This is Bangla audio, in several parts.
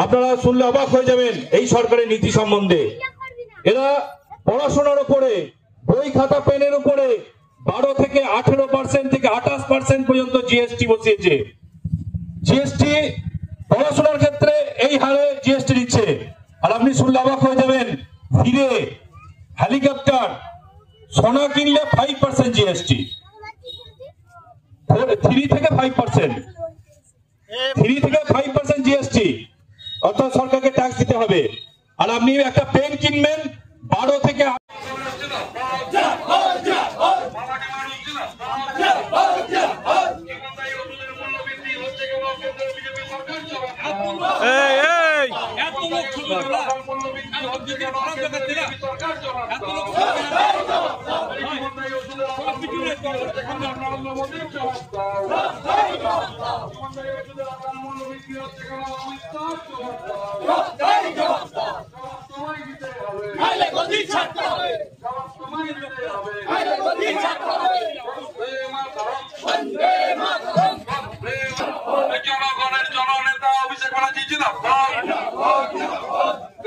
আপনারা শুনলে অবাক হয়ে যাবেন এই সরকারের নীতি সম্বন্ধে। এরা পড়াশোনার উপরে, বই খাতা পেনের উপরে 12 থেকে 18% থেকে 28% পর্যন্ত জিএসটি বসিয়েছে। জিএসটি পড়াশোনার ক্ষেত্রে এই হারে জিএসটি দিচ্ছে। আর আপনি শুনলে অবাক হয়ে যাবেন, হিরে, হেলিকপ্টার, সোনা কিনলে 5% জিএসটি, 3 থেকে 5% জিএসটি, অর্থাৎ সরকারকে ট্যাক্স দিতে হবে। আর আপনি একটা পেন কিনবেন 12 থেকে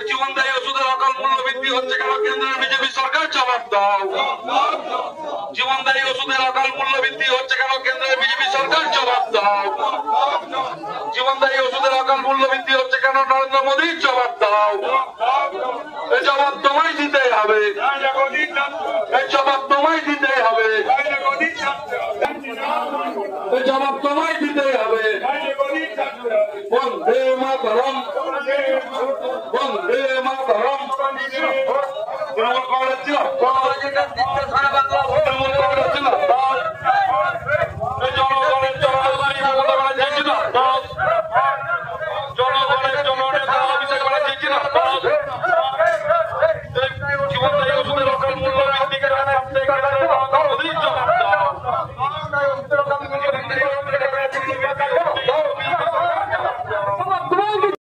জীবনদায়ী ওষুধের অকাল মূল্য বৃদ্ধি হচ্ছে কেন কেন্দ্রের বিজেপি সরকার? জবাব দাও। জীবনদায়ী ওষুধের অকাল মূল্য বৃদ্ধি হচ্ছে কেন কেন্দ্রের বিজেপি সরকার? জবাব দাও। জীবনদায়ী ওষুধের অকাল মূল্য বৃদ্ধি হচ্ছে কেন নরেন্দ্র মোদী? জবাব দাও। এই জবাব তোমায় দিতেই হবে, এই জবাব তোমায় দিতেই হবে, এই জবাব তোমায় দিতেই হবে। বন্দে মাতরম, বন্দে মাতরম। তৃণমূল কংগ্রেস ছিল, তৃণমূল কংগ্রেস ছিল, জনগণের জননেতা অভিষেক ব্যানার্জি ছিল।